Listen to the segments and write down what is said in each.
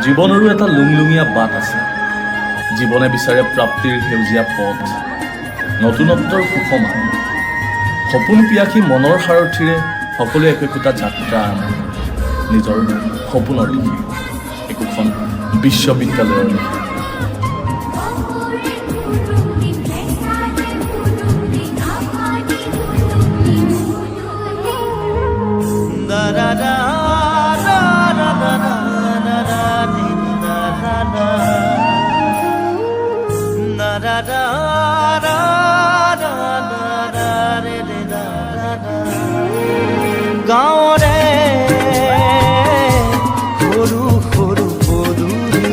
জীৱনৰো এটা লুংলুঙীয়া বাট আছে। জীৱনে বিচাৰে প্ৰাপ্তিৰ সেউজীয়া পথ, নতুনত্বৰ সুষমা। সপোন পিয়াসী মনৰ সাৰথিৰে সকলোৱে একোটা যাত্ৰা আৰম্ভ কৰে নিজৰ সপোনৰ দিশে, একোখন বিশ্ববিদ্যালয়ৰ দিশে। গাঁৱৰে সৰু সৰু পদূলি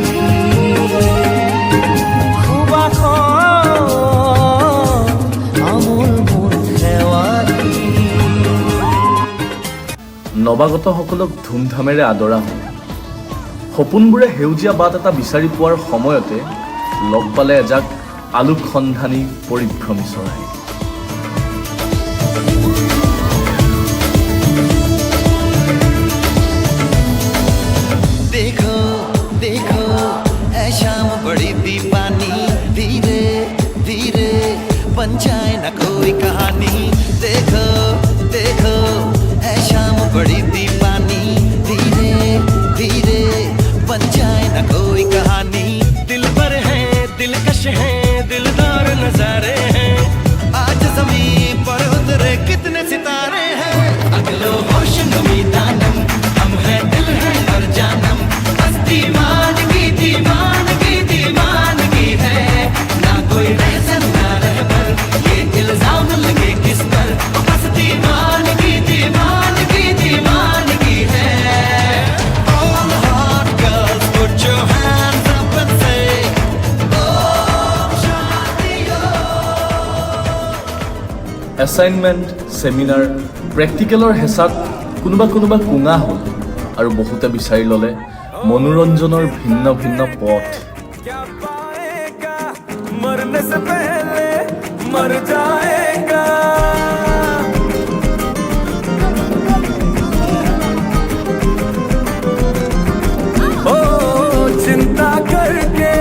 সুবাসন আমোল মোল শেৱালি। নৱাগতসকলক ধুমধামেৰে আদৰা হয়। সপোনবোৰে সেউজীয়া বাট এটা বিচাৰি পোৱাৰ সময়তে লগ পালে এজাক আলোক সন্ধানী পৰিভ্ৰমী চৰাই। देखो देखो ऐ शाम बड़ी दीवानी, धीरे धीरे बन जाए न कोई कहानी। देखो देखो ऐ शाम बड़ी दीवानी, धीरे धीरे बन जाए न कोई कहानी। दिल पर है दिलकश है दिलदार नजारे हैं, आज ज़मीन पर उतरे कितने सितारे हैं। अगलो होश नमी दानम हम हैं दिल है और जानम, बस दीवानगी दीवानगी दीवानगी है। ना कोई रहसन ना रहबर, ये इल्जाम लगे किस पर, बस दीवानगी दीवानगी दीवानगी है। All hot girls put your hands up and say Om Shanti Om। Assignment, seminar, প্ৰেক্টিকেলৰ হেঁচাত কোনোবা কুঙা হ'ল আৰু বহুতে বিচাৰি ল'লে মনোৰঞ্জনৰ ভিন্ন ভিন্ন পথ। क्या पाएगा मरने से पहले मर जाएगा। ओ चिंता करके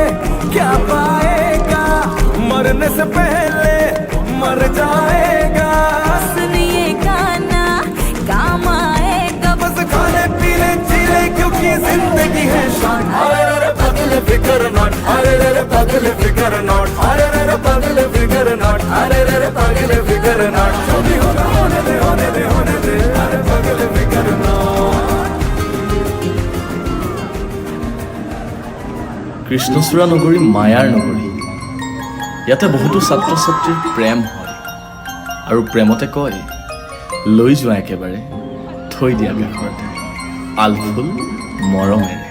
क्या पाएगा, मरने से पहले मर जाएगा। सुनिए गाना काम आएगा, बस खाने पीने जीने क्योंकि जिंदगी है शान। अरे रे पगले फिकर नॉट, अरे रे पगले फिकर नॉट, अरे रे पगले फिकर नॉट, अरे रे पगले फिकर नॉट। जो भी होगा होने दे होने दे होने दे, अरे पगले फिकर नॉट। কৃষ্ণচূড়া নগৰী মায়াৰ নগৰী। ইয়াতে বহুতো ছাত্ৰ ছাত্ৰীৰ প্ৰেম হয় আৰু প্ৰেমতে কয় লৈ যোৱা একেবাৰে থৈ দিয়া কাষতে আলফুল মৰমেৰে।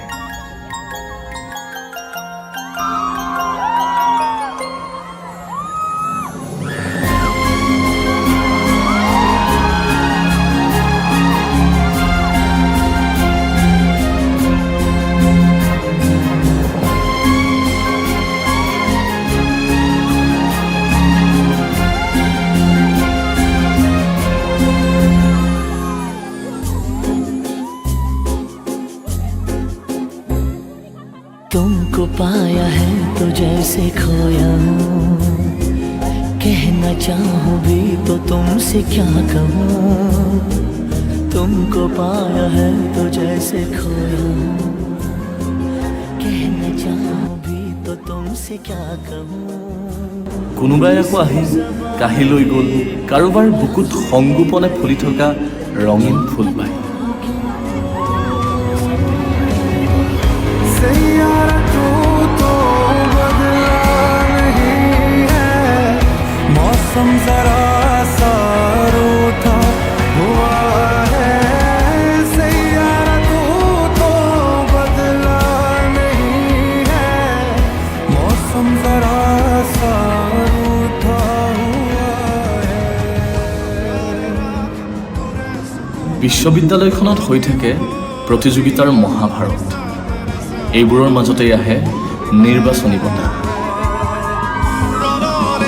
तुमको पाया है तो जैसे खोया हूँ, कहना चाहूँ भी तो तुमसे क्या कहूँ। तुमको पाया है तो जैसे खोया हूँ, कहना चाहूँ भी तो तुमसे क्या कहूँ। কোনোবাই আকৌ আহি কাঢ়ি লৈ গ'ল কাৰোবাৰ বুকুত সংগোপনে ফুলি থকা ৰঙীন ফুলবাই। सैयारा तू तो बदला नहीं है, मौसम जरा सा रूठा हुआ है। सैयारा तू तो बदला नहीं है, मौसम जरा सा रूठा हुआ है। বিশ্ববিদ্যালয়খনত হৈ থাকে প্ৰতিযোগিতাৰ মহাভাৰত। এইবোৰৰ মাজতে আহে নিৰ্বাচনী বঁটা। Run on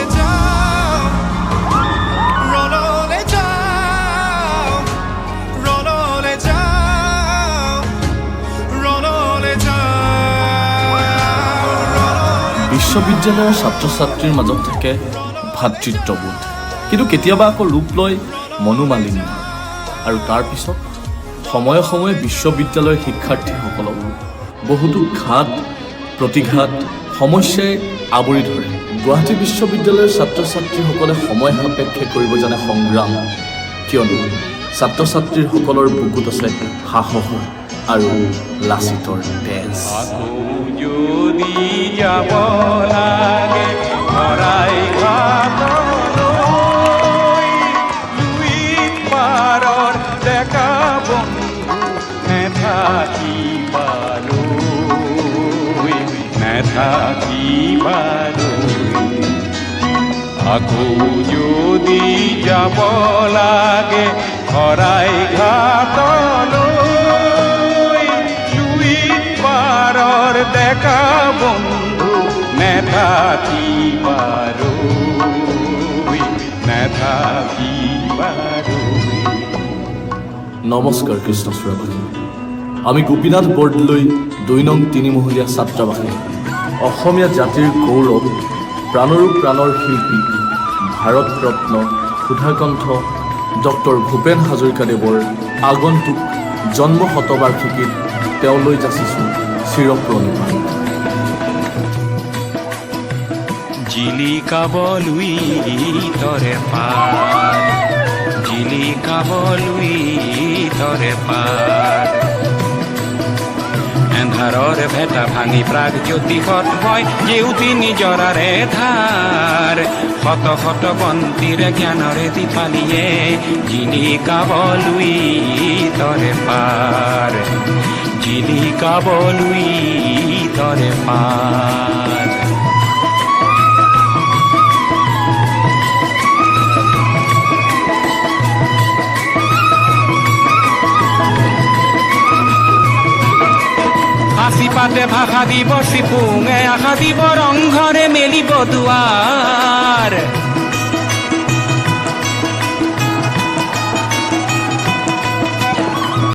it down, বিশ্ববিদ্যালয়ৰ ছাত্ৰ ছাত্ৰীৰ মাজত থাকে ভাতৃত্ববোধ, কিন্তু কেতিয়াবা আকৌ ৰূপ লয় মনোমালিন্য। আৰু তাৰ পিছত সময়ে সময়ে বিশ্ববিদ্যালয়ৰ শিক্ষাৰ্থীসকলক বহুতো ঘাত প্ৰতিঘাত সমস্যাই আৱৰি ধৰে। গুৱাহাটী বিশ্ববিদ্যালয়ৰ ছাত্ৰ ছাত্ৰীসকলে সময় সাপেক্ষে কৰিব জানে সংগ্ৰাম, কিয়নো ছাত্ৰ ছাত্ৰীসকলৰ বুকুত আছে সাহস আৰু লাচিতৰ তেজ। যদি যাব লাগে ভৰাই ঘাটলৈ, দুই পাৰৰ ডেকা বন্ধু নেথাকিবালৈ। আকৌ যদি যাব লাগে ভৰাই ঘাটলৈ, দুই পাৰৰ ডেকা বন্ধু নেথাকিবালৈ। নমস্কাৰ কৃষ্ণচূড়াবাসী, আমি গোপীনাথ বৰদলৈ ২ নং ৩ মহলীয়া ছাত্ৰাবাসী, অসমীয়া জাতিৰ গৌৰৱ, প্ৰাণৰো প্ৰাণৰ শিল্পী ভাৰত ৰত্ন সুধাকণ্ঠ ডক্টৰ ভূপেন হাজৰিকাদেৱৰ আগন্তুক জন্ম শতবাৰ্ষিকীত তেওঁলৈ যাচিছোঁ চিৰপ্ৰণিপাত। জিলিকাবলৈ তৰে পাৰ, জিলিকাবলৈ তৰে পাৰ, এন্ধাৰৰ ভেটা ভাঙি প্ৰাগ জ্যোতিষত বয় জেউতি নিজৰাৰে ধাৰ, শত শত বন্তিৰে জ্ঞানৰে দীপালিয়ে জিলিকাবলৈ তৰে পাৰ, জিলিকাবলৈ তৰে পাৰ। হাসি পাতে ভাষা দিব চিপুঙে আশা দিব ৰংঘৰে মেলিব দুৱাৰ,